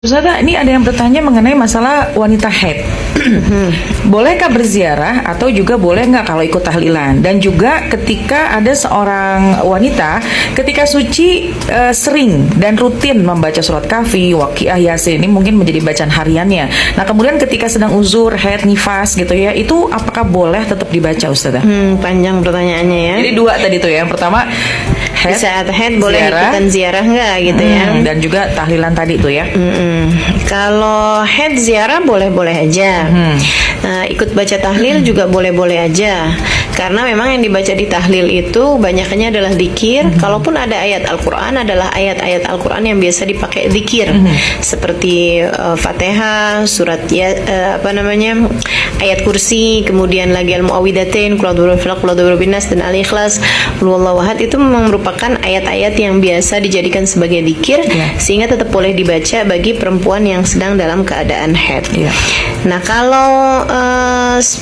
Ustazah, ini ada yang bertanya mengenai masalah wanita haid. Bolehkah berziarah atau juga boleh nggak kalau ikut tahlilan? Dan juga ketika ada seorang wanita ketika suci sering dan rutin membaca surat Kahfi, Waqiah, Yasin, ini mungkin menjadi bacaan hariannya. Nah kemudian ketika sedang uzur, haid, nifas gitu ya, itu apakah boleh tetap dibaca Ustazah? Panjang pertanyaannya ya. Jadi dua tadi tuh ya. Yang pertama Di saat haid boleh ikutan ziarah nggak gitu ya? Dan juga tahlilan tadi tuh ya. Kalau haid ziarah boleh-boleh aja. Ikut baca tahlil juga boleh-boleh aja. Karena memang yang dibaca di tahlil itu banyaknya adalah zikir. Kalaupun ada ayat Al-Quran, adalah ayat-ayat Al-Quran yang biasa dipakai zikir, seperti Fatihah, surat ayat kursi, kemudian lagi Al-Mu'awwidatain, Qul a'udzu birabbil falaq, Qul a'udzu birabbin nas, dan Al-Ikhlas, Qul huwallahu ahad. Itu memang merupakan ayat-ayat yang biasa dijadikan sebagai zikir, sehingga tetap boleh dibaca bagi perempuan yang sedang dalam keadaan haid. Nah kalau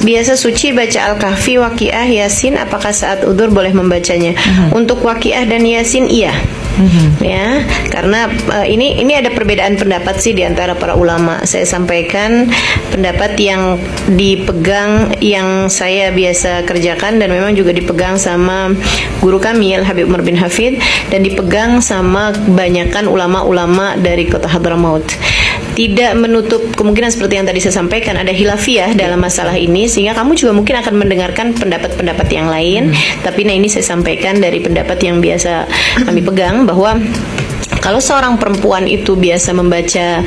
biasa suci baca Al-Kahfi, Waqiah, Yasin, apakah saat udzur boleh membacanya? Untuk Waqiah dan Yasin iya. Ya, karena ini ada perbedaan pendapat sih di antara para ulama. Saya sampaikan pendapat yang dipegang, yang saya biasa kerjakan dan memang juga dipegang sama guru kami Al-Habib Umar bin Hafid, dan dipegang sama kebanyakan ulama-ulama dari kota Hadramaut. Tidak menutup kemungkinan seperti yang tadi saya sampaikan, ada khilafiyah dalam masalah ini, sehingga kamu juga mungkin akan mendengarkan pendapat-pendapat yang lain. Tapi ini saya sampaikan dari pendapat yang biasa kami pegang, bahwa kalau seorang perempuan itu biasa membaca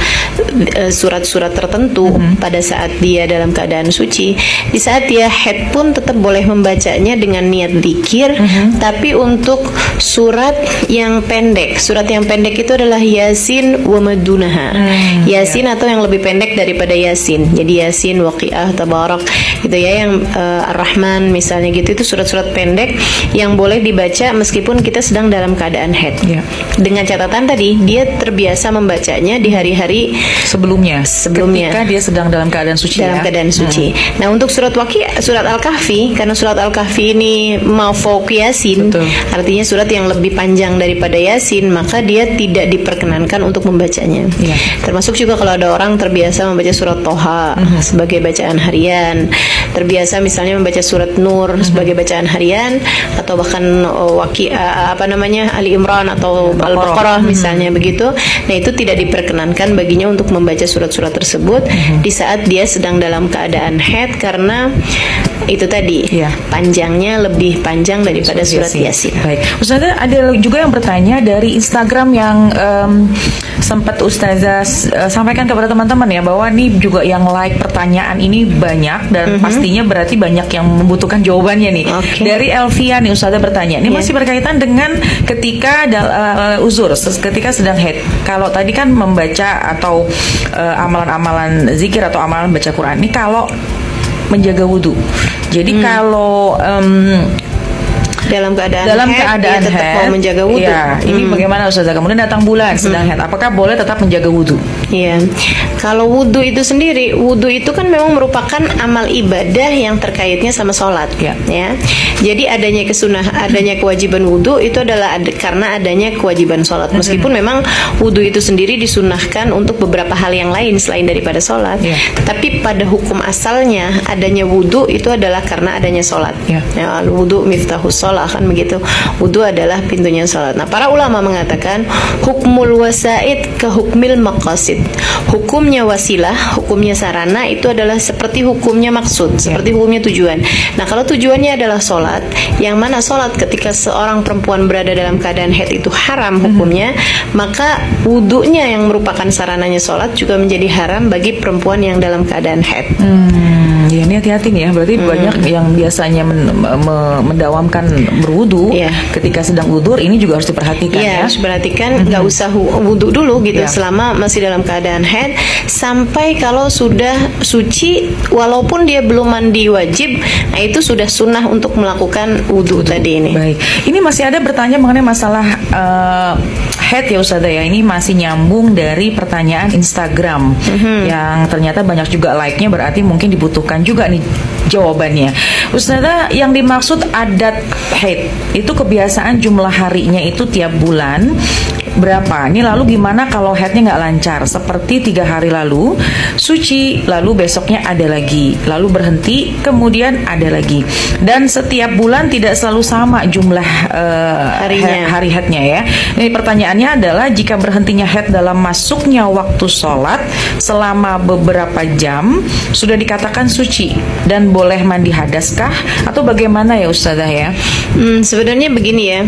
surat-surat tertentu pada saat dia dalam keadaan suci, di saat dia haid pun tetap boleh membacanya dengan niat zikir, tapi untuk surat yang pendek. Surat yang pendek itu adalah Yasin wa madunaha. Yasin atau yang lebih pendek daripada Yasin. Jadi Yasin, Waqiah, Tabarak gitu ya, yang Ar-Rahman misalnya gitu, itu surat-surat pendek yang boleh dibaca meskipun kita sedang dalam keadaan haid. Dengan catatan tadi dia terbiasa membacanya di hari-hari sebelumnya ketika dia sedang dalam keadaan suci. Nah untuk surat surat Al-Kahfi, karena surat Al-Kahfi ini mafauq Yasin, artinya surat yang lebih panjang daripada Yasin, maka dia tidak diperkenankan untuk membacanya. Termasuk juga kalau ada orang terbiasa membaca surat Toha sebagai bacaan harian, terbiasa misalnya membaca surat Nur sebagai bacaan harian, atau bahkan Ali Imran atau Al-Baqarah misalnya begitu. Nah itu tidak diperkenankan baginya untuk membaca surat-surat tersebut di saat dia sedang dalam keadaan haid, karena itu tadi panjangnya lebih panjang daripada surat Yasin. Baik, Ustazah, ada juga yang bertanya dari Instagram yang sempat Ustazah sampaikan kepada teman-teman ya, bahwa ini juga yang like pertanyaan ini banyak dan pastinya berarti banyak yang membutuhkan jawabannya nih. Dari Elvia nih Ustazah bertanya, ini masih berkaitan dengan ketika uzur, ketika sedang haid. Kalau tadi kan membaca atau amalan-amalan zikir atau amalan baca Quran, ini kalau menjaga wudhu. Jadi kalau dalam keadaan haid tetap mau menjaga wudhu. Ini bagaimana Ustazah? Kemudian datang bulan sedang haid, apakah boleh tetap menjaga wudhu? Kalau wudhu itu sendiri, wudhu itu kan memang merupakan amal ibadah yang terkaitnya sama sholat. Jadi adanya kewajiban wudhu itu adalah karena adanya kewajiban sholat. Meskipun memang wudhu itu sendiri disunahkan untuk beberapa hal yang lain selain daripada sholat. Tapi pada hukum asalnya adanya wudhu itu adalah karena adanya sholat. Wudhu miftahus sholat, kan begitu. Wudhu adalah pintunya sholat. Nah para ulama mengatakan hukmul wasaid ke hukmil maqasid. Hukumnya wasilah, hukumnya sarana itu adalah seperti hukumnya maksud, seperti hukumnya tujuan. Nah kalau tujuannya adalah sholat, yang mana sholat ketika seorang perempuan berada dalam keadaan haid itu haram hukumnya, maka wudhunya yang merupakan sarananya sholat juga menjadi haram bagi perempuan yang dalam keadaan haid. Ya ini hati-hati nih ya, berarti banyak yang biasanya mendawamkan berwudu ketika sedang udzur, ini juga harus diperhatikan ya. Harus diperhatikan, nggak usah wudu dulu gitu selama masih dalam keadaan haid, sampai kalau sudah suci, walaupun dia belum mandi wajib, nah itu sudah sunnah untuk melakukan wudu tadi ini. Baik, ini masih ada bertanya mengenai masalah haid ya Ustazah ya. Ini masih nyambung dari pertanyaan Instagram yang ternyata banyak juga like-nya, berarti mungkin dibutuhkan juga nih jawabannya. Ustazah, yang dimaksud adat haid itu kebiasaan jumlah harinya itu tiap bulan berapa? Ini lalu gimana kalau haidnya nggak lancar? Seperti 3 hari lalu suci, lalu besoknya ada lagi, lalu berhenti, kemudian ada lagi. Dan setiap bulan tidak selalu sama jumlah hari haidnya ya. Ini pertanyaannya adalah jika berhentinya haid dalam masuknya waktu sholat selama beberapa jam sudah dikatakan suci dan boleh mandi hadaskah atau bagaimana ya Ustazah ya? Sebenarnya begini ya.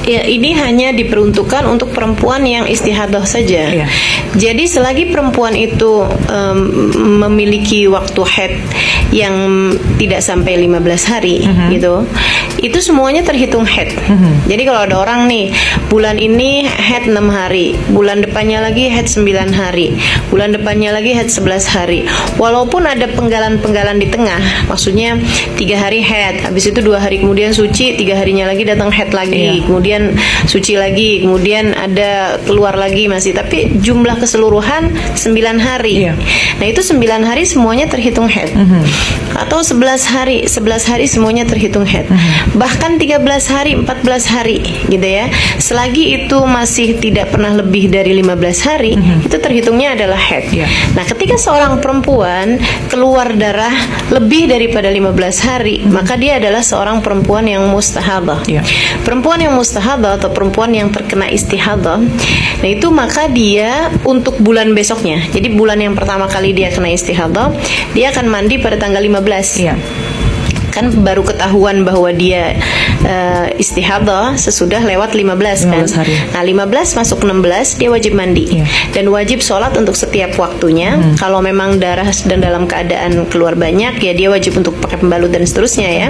Ya, ini hanya diperuntukkan untuk perempuan yang istihadah saja. Iya. Jadi selagi perempuan itu memiliki waktu haid yang tidak sampai 15 hari gitu, itu semuanya terhitung haid. Jadi kalau ada orang nih, bulan ini haid 6 hari, bulan depannya lagi haid 9 hari, bulan depannya lagi haid 11 hari. Walaupun ada penggalan-penggalan di tengah, maksudnya 3 hari haid, habis itu 2 hari kemudian suci, 3 harinya lagi datang haid lagi, kemudian suci lagi, kemudian ada keluar lagi masih, tapi jumlah keseluruhan 9 hari. Nah itu 9 hari semuanya terhitung haid. Atau 11 hari semuanya terhitung haid. Bahkan 13 hari, 14 hari gitu ya. Selagi itu masih tidak pernah lebih dari 15 hari, itu terhitungnya adalah haid. Nah ketika seorang perempuan keluar darah lebih daripada 15 hari, maka dia adalah seorang perempuan yang mustahadah. Perempuan yang mustahadah atau perempuan yang terkena istihadah, nah itu maka dia untuk bulan besoknya, jadi bulan yang pertama kali dia kena istihadah, dia akan mandi pada tanggal 15. Kan baru ketahuan bahwa dia istihadah sesudah lewat 15 kan. Hari. Nah 15 masuk 16 dia wajib mandi dan wajib sholat untuk setiap waktunya. Kalau memang darah sedang dalam keadaan keluar banyak ya dia wajib untuk pakai pembalut dan seterusnya ya.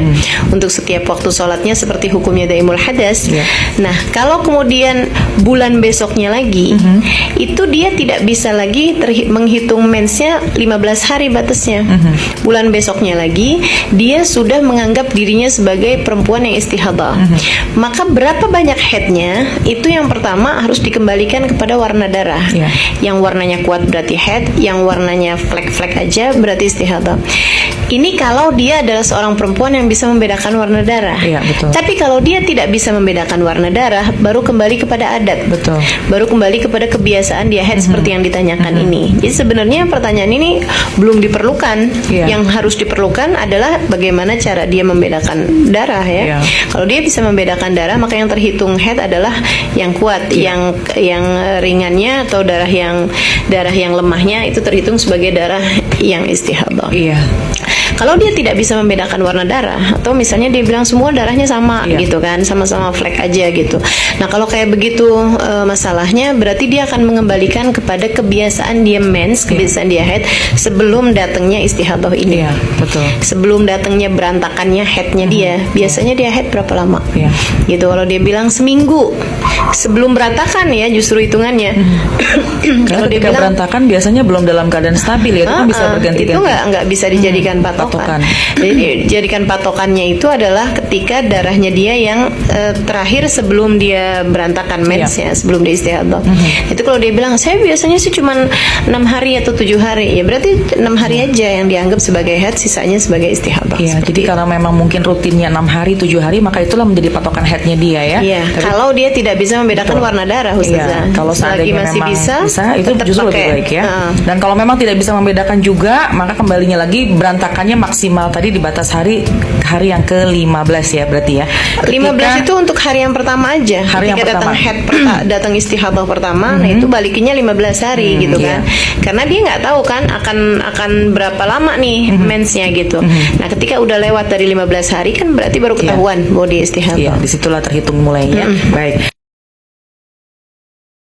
Untuk setiap waktu sholatnya seperti hukumnya daimul hadas. Nah kalau kemudian bulan besoknya lagi itu dia tidak bisa lagi menghitung mensnya 15 hari batasnya. Bulan besoknya lagi dia sudah menganggap dirinya sebagai perempuan yang istihadah. Maka berapa banyak haidnya itu yang pertama harus dikembalikan kepada warna darah. Yang warnanya kuat berarti haid, yang warnanya flek-flek aja berarti istihadah. Ini kalau dia adalah seorang perempuan yang bisa membedakan warna darah. Betul. Tapi kalau dia tidak bisa membedakan warna darah, baru kembali kepada adat. Betul. Baru kembali kepada kebiasaan dia haid seperti yang ditanyakan ini. Jadi sebenarnya pertanyaan ini belum diperlukan. Yang harus diperlukan adalah bagaimana cara dia membedakan darah ya. Kalau dia bisa membedakan darah, maka yang terhitung haid adalah yang kuat, yang ringannya atau darah yang lemahnya itu terhitung sebagai darah yang istihadah. Kalau dia tidak bisa membedakan warna darah, atau misalnya dia bilang semua darahnya sama gitu kan, sama-sama flek aja gitu. Nah kalau kayak begitu masalahnya, berarti dia akan mengembalikan kepada kebiasaan dia mens, kebiasaan dia haid sebelum datangnya istihadah ini. Betul. Sebelum datangnya berantakannya haidnya dia, biasanya dia haid berapa lama? Gitu. Kalau dia bilang seminggu sebelum berantakan ya, justru hitungannya. Kalau dia bilang berantakan biasanya belum dalam keadaan stabil ya, itu kan bisa berganti-ganti. Itu nggak bisa dijadikan patokan. Jadi jadikan patokannya itu adalah ketika darahnya dia yang terakhir sebelum dia berantakan mensnya, sebelum dia istihadah. Itu kalau dia bilang saya biasanya sih cuma 6 hari atau 7 hari, ya berarti 6 hari aja yang dianggap sebagai haid, sisanya sebagai istihadah. Jadi kalau memang mungkin rutinnya 6 hari 7 hari, maka itulah menjadi patokan haidnya dia ya. Kalau dia tidak bisa membedakan warna darah, Ustazah. Kalau selagi masih bisa itu justru lebih baik ya. Dan kalau memang tidak bisa membedakan juga, maka kembalinya lagi berantakannya maksimal tadi di batas hari yang ke-15 ya berarti ya. 15 itu untuk hari yang pertama aja. Hari yang datang haid datang istihadah pertama, nah itu balikinnya 15 hari gitu kan. Karena dia nggak tahu kan akan berapa lama nih mensnya gitu. Nah, ketika udah lewat dari 15 hari kan berarti baru ketahuan bahwa dia istihadah. Disitulah terhitung mulainya. Baik.